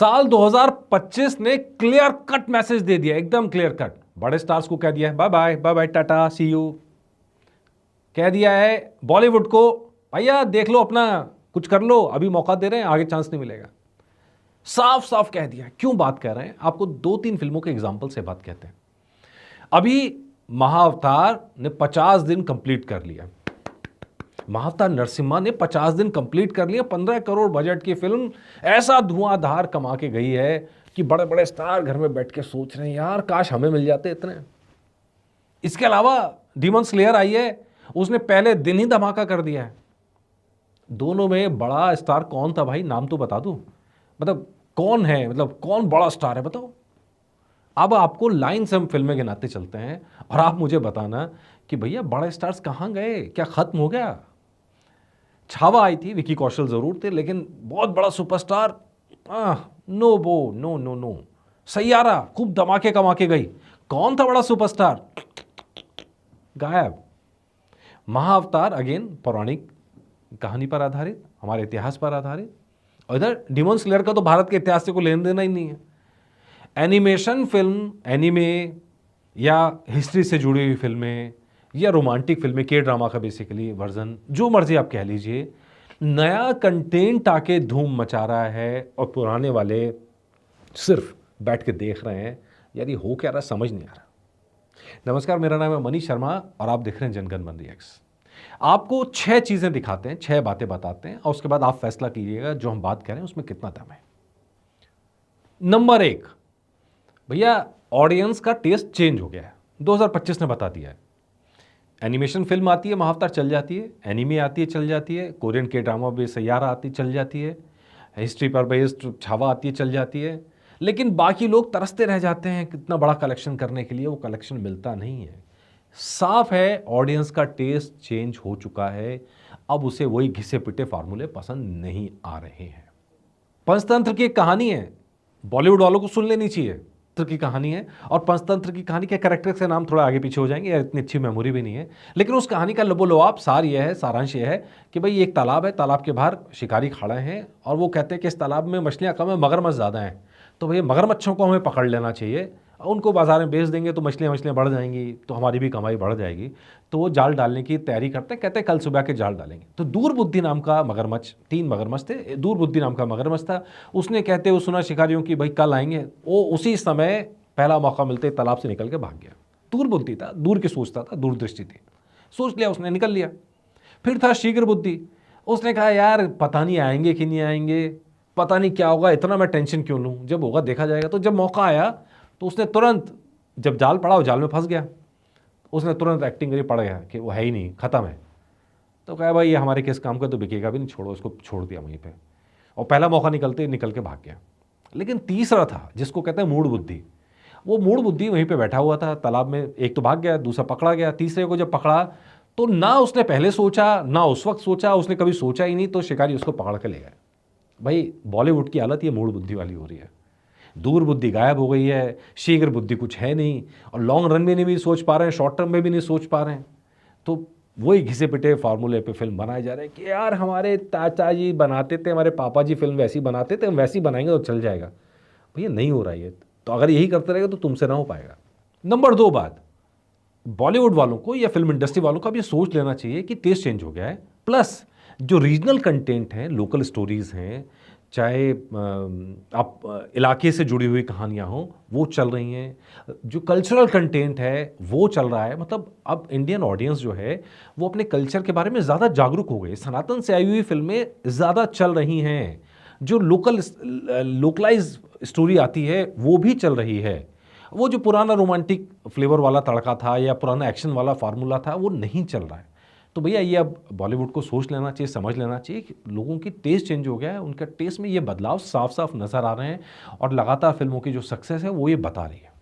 साल 2025 ने clear cut message दे दिया, एकदम क्लियर कट। बड़े स्टार्स को कह दिया है bye bye bye bye tata see you. कह दिया है बॉलीवुड को भैया देख लो अपना, कुछ कर लो, अभी मौका दे रहे हैं, आगे चांस नहीं मिलेगा। साफ साफ कह दिया। क्यों बात कर रहे हैं? आपको 2-3 फिल्मों के एग्जाम्पल से बात कहते हैं। अभी महाअवतार ने 50 दिन कंप्लीट कर लिया। महाअवतार नरसिम्हा ने 50 दिन कंप्लीट कर लिया। 15 करोड़ बजट की फिल्म ऐसा धुआंधार कमा के गई है कि बड़े बड़े स्टार घर में बैठ के सोच रहे हैं यार काश हमें मिल जाते इतने। इसके अलावा डीमन स्लेयर आई है, उसने पहले दिन ही धमाका कर दिया है। दोनों में बड़ा स्टार कौन था भाई? नाम तो बता दूं, मतलब कौन है, मतलब कौन बड़ा स्टार है बताओ। अब आपको लाइन से हम फिल्में गिनाते चलते हैं और आप मुझे बताना कि भैया बड़े स्टार्स कहां गए, क्या खत्म हो गया? छावा आई थी, विकी कौशल जरूर थे, लेकिन बहुत बड़ा सुपरस्टार नो वो नो नो नो। सैयारा खूब धमाके कमा के गई, कौन था बड़ा सुपरस्टार? गायब। महाअवतार अगेन पौराणिक कहानी पर आधारित, हमारे इतिहास पर आधारित। और इधर डिमन स्लेयर का तो भारत के इतिहास से कोई लेन देना ही नहीं है। एनिमेशन फिल्म, एनिमे या हिस्ट्री से जुड़ी हुई फिल्में या रोमांटिक फिल्में, के ड्रामा का बेसिकली वर्जन, जो मर्जी आप कह लीजिए, नया कंटेंट आके धूम मचा रहा है और पुराने वाले सिर्फ बैठ के देख रहे हैं यार ये हो क्या रहा, समझ नहीं आ रहा। नमस्कार, मेरा नाम है मनीष शर्मा और आप देख रहे हैं जनगण मन रिएक्ट्स। आपको 6 चीजें दिखाते हैं, 6 बातें बताते हैं और उसके बाद आप फैसला कीजिएगा जो हम बात करें उसमें कितना दम है। नंबर 1, भैया ऑडियंस का टेस्ट चेंज हो गया है। 2025 ने बता दिया है। एनिमेशन फिल्म आती है, महाअवतार चल जाती है। एनीमे आती है, चल जाती है। कोरियन के ड्रामा बेस्ड सैयारा आती, चल जाती है। हिस्ट्री पर बेस्ड छावा आती है, चल जाती है। लेकिन बाकी लोग तरसते रह जाते हैं कितना बड़ा कलेक्शन करने के लिए, वो कलेक्शन मिलता नहीं है। साफ है ऑडियंस का टेस्ट चेंज हो चुका है। अब उसे वही घिसे पिटे फार्मूले पसंद नहीं आ रहे हैं। पंचतंत्र की एक कहानी है, बॉलीवुड वालों को सुन लेनी चाहिए। की कहानी है और पंचतंत्र की कहानी के कैरेक्टर से नाम थोड़ा आगे पीछे हो जाएंगे यार, इतनी अच्छी मेमोरी भी नहीं है, लेकिन उस कहानी का लबोलुआब सार यह है, सारांश यह है कि भाई एक तालाब है, तालाब के बाहर शिकारी खड़े हैं और वो कहते हैं कि इस तालाब में मछलियां कम है, मगरमच्छ ज़्यादा हैं, तो भाई मगरमच्छों को हमें पकड़ लेना चाहिए, उनको बाजार में बेच देंगे तो मछलियाँ बढ़ जाएंगी, तो हमारी भी कमाई बढ़ जाएगी। तो वो जाल डालने की तैयारी करते हैं, कहते हैं कल सुबह के जाल डालेंगे। तो दूरबुद्धि नाम का मगरमच्छ, 3 मगरमच्छ थे, दूरबुद्धि नाम का मगरमच्छ था, उसने कहते हुए सुना शिकारियों की भाई कल आएंगे। वो उसी समय पहला मौका मिलते तालाब से निकल के भाग गया। दूरबुद्धि था, दूर की सोचता था, दूरदृष्टि थी, सोच लिया उसने, निकल लिया। फिर था शीघ्र बुद्धि, उसने कहा यार पता नहीं आएंगे कि नहीं आएंगे, पता नहीं क्या होगा, इतना मैं टेंशन क्यों लूँ, जब होगा देखा जाएगा। तो जब मौका आया तो उसने तुरंत, जब जाल पड़ा वो जाल में फंस गया, उसने तुरंत एक्टिंग करी, पड़ गया कि वो है ही नहीं, खत्म है। तो कहा भाई ये हमारे किस काम का, तो बिकेगा भी नहीं, छोड़ो इसको, छोड़ दिया वहीं पे। और पहला मौका निकलते निकल के भाग गया। लेकिन तीसरा था जिसको कहते हैं मूढ़ बुद्धि, वो मूढ़ बुद्धि वहीं पे बैठा हुआ था तालाब में, एक तो भाग गया, दूसरा पकड़ा गया, तीसरे को जब पकड़ा तो ना उसने पहले सोचा ना उस वक्त सोचा, उसने कभी सोचा ही नहीं, तो शिकारी उसको पकड़ के ले गए। भाई बॉलीवुड की हालत ये मूढ़ बुद्धि वाली हो रही है। दूर बुद्धि गायब हो गई है, शीघ्र बुद्धि कुछ है नहीं, और लॉन्ग रन में नहीं भी सोच पा रहे हैं, शॉर्ट टर्म में भी नहीं सोच पा रहे हैं। तो वही घिसे पिटे फार्मूले पे फिल्म बनाए जा रहे हैं कि यार हमारे चाचा जी बनाते थे, हमारे पापा जी फिल्म वैसी बनाते थे, हम वैसी बनाएंगे तो चल जाएगा। भैया नहीं हो रहा है, तो अगर यही करते रहेगा तो तुमसे ना हो पाएगा। नंबर 2 बात, बॉलीवुड वालों को या फिल्म इंडस्ट्री वालों को अब ये सोच लेना चाहिए कि टेस्ट चेंज हो गया है। प्लस जो रीजनल कंटेंट हैं, लोकल स्टोरीज हैं, चाहे आप इलाके से जुड़ी हुई कहानियाँ हों, वो चल रही हैं। जो कल्चरल कंटेंट है वो चल रहा है। मतलब अब इंडियन ऑडियंस जो है वो अपने कल्चर के बारे में ज़्यादा जागरूक हो गई। सनातन से आई हुई फिल्में ज़्यादा चल रही हैं। जो लोकलाइज स्टोरी आती है वो भी चल रही है। वो जो पुराना रोमांटिक फ्लेवर वाला तड़का था या पुराना एक्शन वाला फार्मूला था वो नहीं चल रहा है। तो भैया ये अब बॉलीवुड को सोच लेना चाहिए, समझ लेना चाहिए कि लोगों की टेस्ट चेंज हो गया है, उनका टेस्ट में ये बदलाव साफ साफ नजर आ रहे हैं और लगातार फिल्मों की जो सक्सेस है वो ये बता रही है।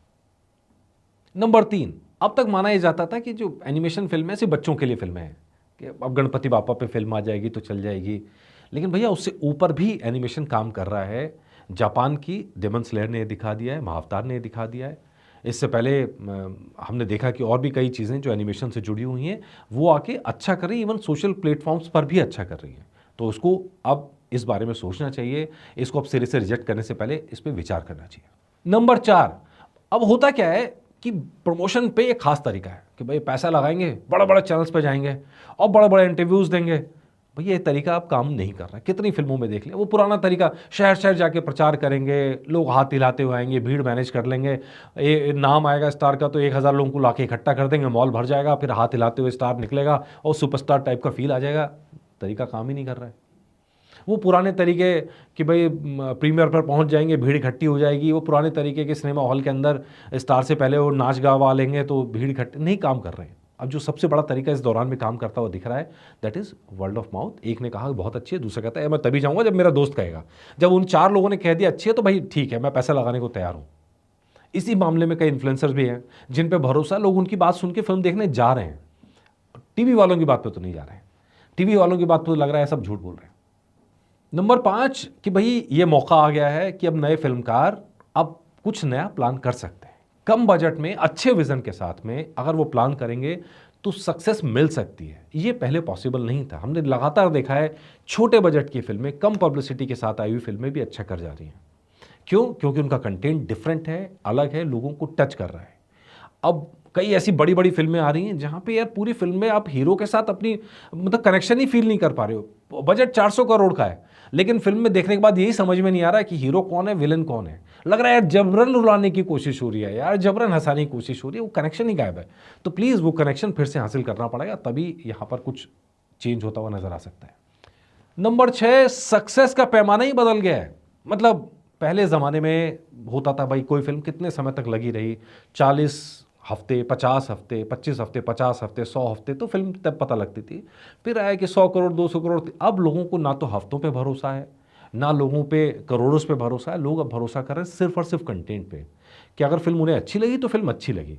नंबर 3, अब तक माना यह जाता था कि जो एनिमेशन फिल्म है सिर्फ बच्चों के लिए फिल्में हैं, कि अब गणपति बापा पे फिल्म आ जाएगी तो चल जाएगी। लेकिन भैया उससे ऊपर भी एनिमेशन काम कर रहा है। जापान की डेमन स्लेयर ने दिखा दिया है, महाअवतार ने दिखा दिया है। इससे पहले हमने देखा कि और भी कई चीज़ें जो एनिमेशन से जुड़ी हुई हैं वो आके अच्छा कर रही हैं, इवन सोशल प्लेटफॉर्म्स पर भी अच्छा कर रही हैं। तो उसको अब इस बारे में सोचना चाहिए, इसको अब सिरे से रिजेक्ट करने से पहले इस पर विचार करना चाहिए। नंबर 4, अब होता क्या है कि प्रमोशन पे एक खास तरीका है कि भाई पैसा लगाएंगे, बड़े बड़े चैनल्स पे जाएंगे और बड़े बड़े इंटरव्यूज़ देंगे। भैया ये तरीका अब काम नहीं कर रहा है, कितनी फिल्मों में देख लिया वो पुराना तरीका, शहर शहर जाके प्रचार करेंगे, लोग हाथ हिलाते हुए आएंगे, भीड़ मैनेज कर लेंगे, नाम आएगा स्टार का तो 1,000 लोगों को लाके इकट्ठा कर देंगे, मॉल भर जाएगा, फिर हाथ हिलाते हुए स्टार निकलेगा और सुपरस्टार टाइप का फील आ जाएगा। तरीका काम ही नहीं कर रहा है। वो पुराने तरीके कि भाई प्रीमियर पर पहुंच जाएंगे, भीड़ इकट्ठी हो जाएगी, वो पुराने तरीके के सिनेमा हॉल के अंदर स्टार से पहले वो नाच गावा लेंगे तो भीड़ इकट्ठी, नहीं काम कर रहे हैं। अब जो सबसे बड़ा तरीका इस दौरान में काम करता हुआ दिख रहा है that is word of mouth. एक ने कहा बहुत अच्छी है, दूसरा कहता है मैं तभी जाऊँगा जब मेरा दोस्त कहेगा। जब उन 4 लोगों ने कह दिया अच्छी है तो भाई ठीक है, मैं पैसा लगाने को तैयार हूँ। इसी मामले में कई इन्फ्लुएंसर्स भी हैं जिन पे भरोसा, लोग उनकी बात सुन के फिल्म देखने जा रहे हैं। टीवी वालों की बात पे तो नहीं जा रहे हैं, टीवी वालों की बात पे तो लग रहा है सब झूठ बोल रहे हैं। नंबर 5 कि भाई ये मौका आ गया है कि अब नए फिल्मकार अब कुछ नया प्लान कर सकते हैं। कम बजट में अच्छे विजन के साथ में अगर वो प्लान करेंगे तो सक्सेस मिल सकती है। ये पहले पॉसिबल नहीं था। हमने लगातार देखा है छोटे बजट की फिल्में, कम पब्लिसिटी के साथ आई हुई फिल्में भी अच्छा कर जा रही हैं। क्यों? क्योंकि उनका कंटेंट डिफरेंट है, अलग है, लोगों को टच कर रहा है। अब कई ऐसी बड़ी बड़ी फिल्में आ रही हैं जहां पे यार पूरी फिल्म में आप हीरो के साथ अपनी मतलब कनेक्शन ही फील नहीं कर पा रहे हो। बजट 400 करोड़ का है लेकिन फिल्म में देखने के बाद यही समझ में नहीं आ रहा है कि हीरो कौन है, विलन कौन है। लग रहा है यार जबरन रुलाने की कोशिश हो रही है, यार जबरन हंसाने की कोशिश हो रही है, वो कनेक्शन ही गायब है। तो प्लीज़ वो कनेक्शन फिर से हासिल करना पड़ेगा, तभी यहाँ पर कुछ चेंज होता हुआ नजर आ सकता है। नंबर 6, सक्सेस का पैमाना ही बदल गया है। मतलब पहले ज़माने में होता था भाई कोई फिल्म कितने समय तक लगी रही, 40 हफ्ते, 50 हफ्ते, 25 हफ्ते, 50 हफ्ते, 100 हफ्ते, तो फिल्म तब पता लगती थी। फिर आया कि 100 करोड़, 200 करोड़। अब लोगों को ना तो हफ्तों पे भरोसा है, ना लोगों पे करोड़ों पे भरोसा है। लोग अब भरोसा कर रहे हैं सिर्फ और सिर्फ कंटेंट पे कि अगर फिल्म उन्हें अच्छी लगी तो फिल्म अच्छी लगी।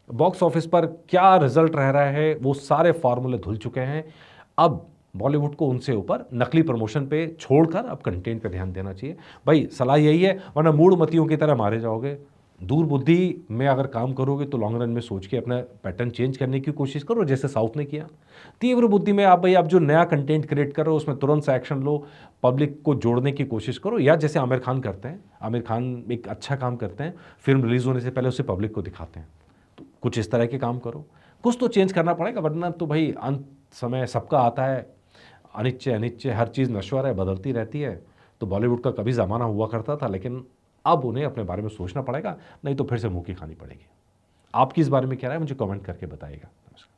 बॉक्स ऑफिस पर क्या रिजल्ट रह रहा है वो सारे फार्मूले धुल चुके हैं। अब बॉलीवुड को उनसे ऊपर नकली प्रमोशन पे छोड़कर अब कंटेंट पे ध्यान देना चाहिए। भाई सलाह यही है, वरना मूड मतियों की तरह मारे जाओगे। दूर बुद्धि में अगर काम करोगे तो लॉन्ग रन में सोच के अपना पैटर्न चेंज करने की कोशिश करो, जैसे साउथ ने किया। तीव्र बुद्धि में आप भाई आप जो नया कंटेंट क्रिएट करो उसमें तुरंत सा एक्शन लो, पब्लिक को जोड़ने की कोशिश करो, या जैसे आमिर खान करते हैं। आमिर खान एक अच्छा काम करते हैं, फिल्म रिलीज होने से पहले उसे पब्लिक को दिखाते हैं। तो कुछ इस तरह के काम करो, कुछ तो चेंज करना पड़ेगा, वरना तो भाई अंत समय सबका आता है। अनिश्चय अनिश्चय हर चीज़ नश्वर है, बदलती रहती है। तो बॉलीवुड का कभी ज़माना हुआ करता था, लेकिन अब उन्हें अपने बारे में सोचना पड़ेगा, नहीं तो फिर से मुँह की खानी पड़ेगी। आपकी इस बारे में क्या राय है मुझे कमेंट करके बताइएगा। नमस्कार।